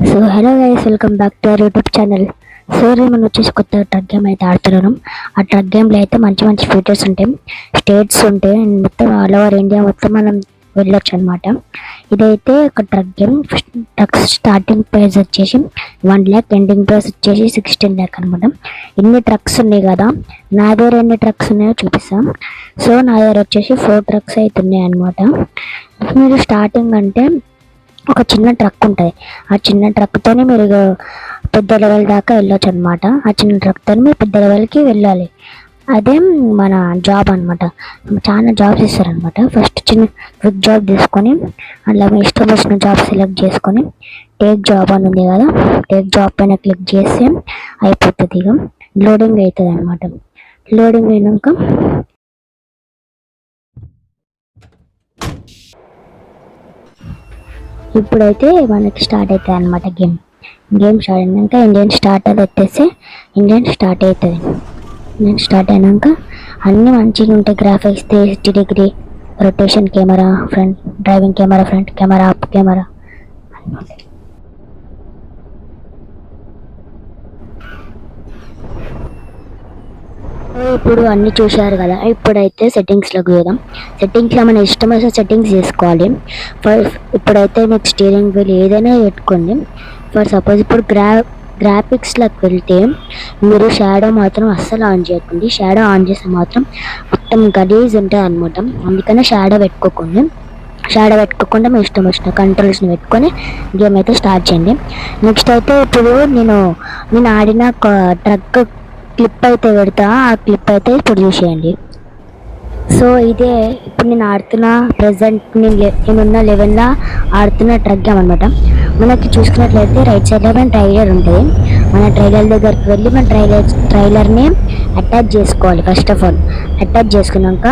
So hello guys, welcome back to our YouTube channel. So మనం వచ్చేసి కొత్త truck game అయితే ఆడుతున్నాం. ఆ ట్రక్ గేమ్లో అయితే మంచి మంచి ఫీచర్స్ ఉంటాయి, స్టేట్స్ ఉంటాయి, అండ్ మొత్తం ఆల్ ఓవర్ ఇండియా మొత్తం మనం వెళ్ళొచ్చు అనమాట. ఇదైతే ఒక truck game. Truck starting price వచ్చేసి 1 lakh, ఎండింగ్ ప్రైస్ వచ్చేసి 16 lakh అనమాట. ఇన్ని ట్రక్స్ ఉన్నాయి కదా, నా దగ్గర ఎన్ని ట్రక్స్ ఉన్నాయో చూపిస్తాం. సో నా దగ్గర వచ్చేసి 4 ట్రక్స్ అయితే ఉన్నాయి అనమాట. మీరు స్టార్టింగ్ అంటే ఒక చిన్న ట్రక్ ఉంటుంది, ఆ చిన్న ట్రక్తోనే మీరు పెద్ద లెవెల్ దాకా వెళ్ళొచ్చు అనమాట. ఆ చిన్న ట్రక్తో మీరు పెద్ద లెవెల్కి వెళ్ళాలి. అదే మన జాబ్ అనమాట. చాలా జాబ్స్ ఇస్తారనమాట. ఫస్ట్ చిన్న క్విక్ జాబ్ తీసుకొని అలా మీ ఇష్టం వచ్చిన జాబ్ సెలెక్ట్ చేసుకొని టేక్ జాబ్ అని ఉంది కదా, టేక్ జాబ్ పైన క్లిక్ చేస్తే అయిపోతుంది. ఇక లోడింగ్ అవుతుంది అనమాట. లోడింగ్ అయినాక ఇప్పుడైతే మనకి స్టార్ట్ అవుతుంది అనమాట గేమ్ స్టార్ట్ అయినాక ఇండియన్ స్టార్టర్ ఎత్తేస్తే ఇండియన్ స్టార్ట్ అవుతుంది. ఇండియన్ స్టార్ట్ అయినాక అన్నీ మంచిగా ఉంటాయి. Graphics 360 degree rotation, camera front, driving camera, front camera, up camera. ఇప్పుడు అన్నీ చూశారు కదా, ఇప్పుడైతే సెట్టింగ్స్లోకి పోదాం. సెట్టింగ్స్లో మన ఇష్టం వచ్చిన సెట్టింగ్స్ చేసుకోవాలి. ఇప్పుడైతే మీకు స్టీరింగ్ వీల్ ఏదైనా పెట్టుకోండి. ఫర్ సపోజ్ ఇప్పుడు గ్రాఫిక్స్లోకి వెళ్తే మీరు షాడో మాత్రం అస్సలు ఆన్ చేయకండి. షాడో ఆన్ చేస్తే మాత్రం మొత్తం గలీజ్ ఉంటుంది అనమాట. అందుకనే షాడో పెట్టుకోకుండా మీ ఇష్టం వచ్చిన కంట్రోల్స్ని పెట్టుకొని గేమ్ అయితే స్టార్ట్ చేయండి. నెక్స్ట్ అయితే ఇప్పుడు నేను ఆడిన ట్రక్ క్లిప్ అయితే పెడతా, ఆ క్లిప్ అయితే ఇప్పుడు చూసేయండి. సో ఇదే ఇప్పుడు నేను ఆడుతున్న ప్రజెంట్ నేనున్న లెవెల్లో ఆడుతున్న ట్రక్ గేమ్ అనమాట. మనకి చూసుకున్నట్లయితే రైట్ సైడ్లో మన ట్రైలర్ ఉంటుంది. మన ట్రైలర్ దగ్గరికి వెళ్ళి మన ట్రైలర్ని అటాచ్ చేసుకోవాలి. ఫస్ట్ ఆఫ్ ఆల్ అటాచ్ చేసుకున్నాక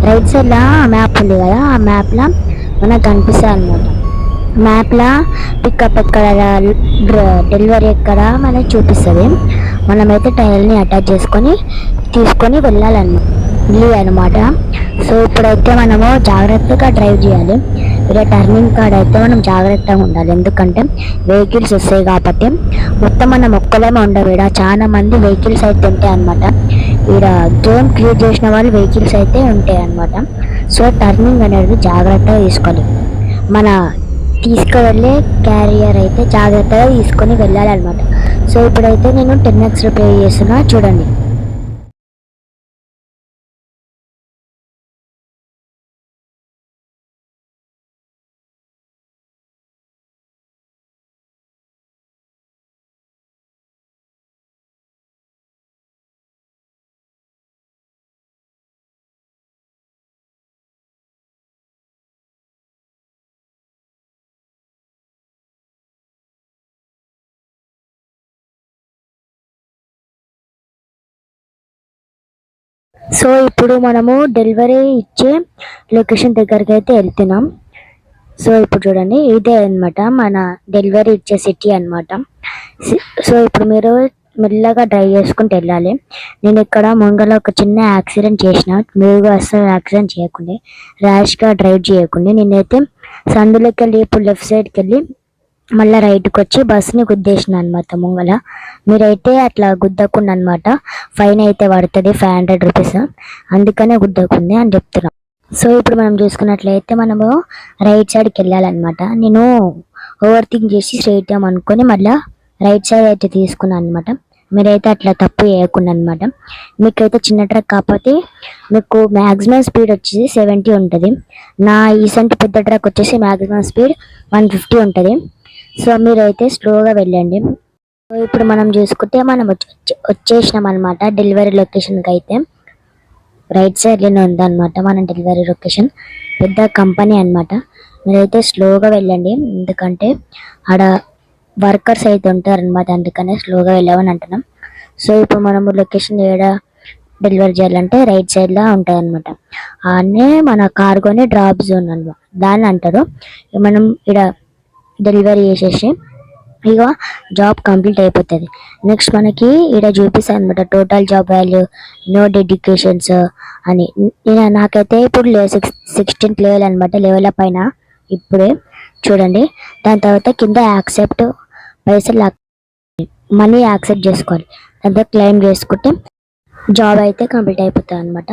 రైట్ సైడ్లో మ్యాప్ ఉంది కదా, ఆ మ్యాప్లో మనకు కనిపిస్తుంది అనమాట. మ్యాప్లో పికప్ ఎక్కడ, డెలివరీ ఎక్కడ మనకి చూపిస్తుంది. మనమైతే టైర్ని అటాచ్ తీసుకొని వెళ్ళాలన్నమాట. సో ఇప్పుడైతే మనము జాగ్రత్తగా డ్రైవ్ చేయాలి. ఇలా టర్నింగ్ కాడ అయితే మనం జాగ్రత్తగా ఉండాలి, ఎందుకంటే వెహికల్స్ వస్తాయి కాబట్టి. మొత్తం మనం ఒక్కలేమే ఉండవు, ఇక్కడ చాలా మంది వెహికల్స్ అయితే ఉంటాయి అనమాట. ఇక్కడ గేమ్ క్రియేట్ చేసిన వాళ్ళు వెహికల్స్ అయితే ఉంటాయి అనమాట. సో టర్నింగ్ అనేది జాగ్రత్తగా తీసుకోవాలి. మన తీసుకువెళ్ళే క్యారియర్ అయితే జాగ్రత్తగా తీసుకొని వెళ్ళాలన్నమాట. సో ఇప్పుడైతే నేను 10x ప్లే చేస్తున్నా, చూడండి. సో ఇప్పుడు మనము డెలివరీ ఇచ్చే లొకేషన్ దగ్గరికి అయితే వెళ్తున్నాం. సో ఇప్పుడు చూడండి, ఇదే అనమాట మన డెలివరీ ఇచ్చే సిటీ అనమాట. సో ఇప్పుడు మీరు మెల్లగా డ్రైవ్ చేసుకుంటూ వెళ్ళాలి. నేను ఇక్కడ ముంగల ఒక చిన్న యాక్సిడెంట్ చేసిన, మీరు అసలు యాక్సిడెంట్ చేయకుండా ర్యాష్గా డ్రైవ్ చేయకుండా నేనైతే సందులోకి వెళ్ళి ఇప్పుడు లెఫ్ట్ సైడ్కి వెళ్ళి మళ్ళీ రైట్కి వచ్చి బస్ని గుద్దేసిన అనమాట ముంగల. మీరైతే అట్లా గుద్దకుండా అనమాట, ఫైన్ అయితే పడుతుంది 500 రూపీస్. అందుకనే గుద్దకుంది అని చెప్తున్నాం. సో ఇప్పుడు మనం చూసుకున్నట్లయితే మనము రైట్ సైడ్కి వెళ్ళాలన్నమాట. నేను ఓవర్ థింక్ చేసి స్ట్రైట్ అనుకొని మళ్ళీ రైట్ సైడ్ అయితే తీసుకున్నాను అనమాట. మీరైతే అట్లా తప్పు చేయకుండా అనమాట. మీకైతే చిన్న ట్రక్ కాకపోతే మీకు మ్యాక్సిమం స్పీడ్ వచ్చేసి 70 ఉంటుంది. నా ఈసంటి పెద్ద ట్రక్ వచ్చేసి మ్యాక్సిమం స్పీడ్ 150 ఉంటుంది. సో మీరైతే స్లోగా వెళ్ళండి. సో ఇప్పుడు మనం చూసుకుంటే మనం వచ్చేసినాం అనమాట డెలివరీ లొకేషన్కి. అయితే రైట్ సైడ్లోనే ఉందన్నమాట మన డెలివరీ లొకేషన్. పెద్ద కంపెనీ అనమాట. మీరైతే స్లోగా వెళ్ళండి, ఎందుకంటే ఆడ వర్కర్స్ అయితే ఉంటారనమాట, అందుకనే స్లోగా వెళ్ళామని అంటున్నాం. సో ఇప్పుడు మనము లొకేషన్ ఏడ డెలివరీ చేయాలంటే రైట్ సైడ్లో ఉంటుంది అనమాట. ఆడనే మన కార్గోని డ్రాప్ జోన్ అనమాట దాన్ని అంటారు. మనం ఇక్కడ డెలివరీ చేసేసి ఇక జాబ్ కంప్లీట్ అయిపోతుంది. నెక్స్ట్ మనకి ఇక్కడ చూపిస్తుంది అనమాట total job value, no dedications అని. నాకైతే ఇప్పుడు 16th లెవెల్ అనమాట, లెవెల్ పైన ఇప్పుడే చూడండి. దాని తర్వాత కింద యాక్సెప్ట్ పైసలు మనీ యాక్సెప్ట్ చేసుకోవాలి, దాంతో క్లెయిమ్ చేసుకుంటే జాబ్ అయితే కంప్లీట్ అయిపోతుంది అనమాట.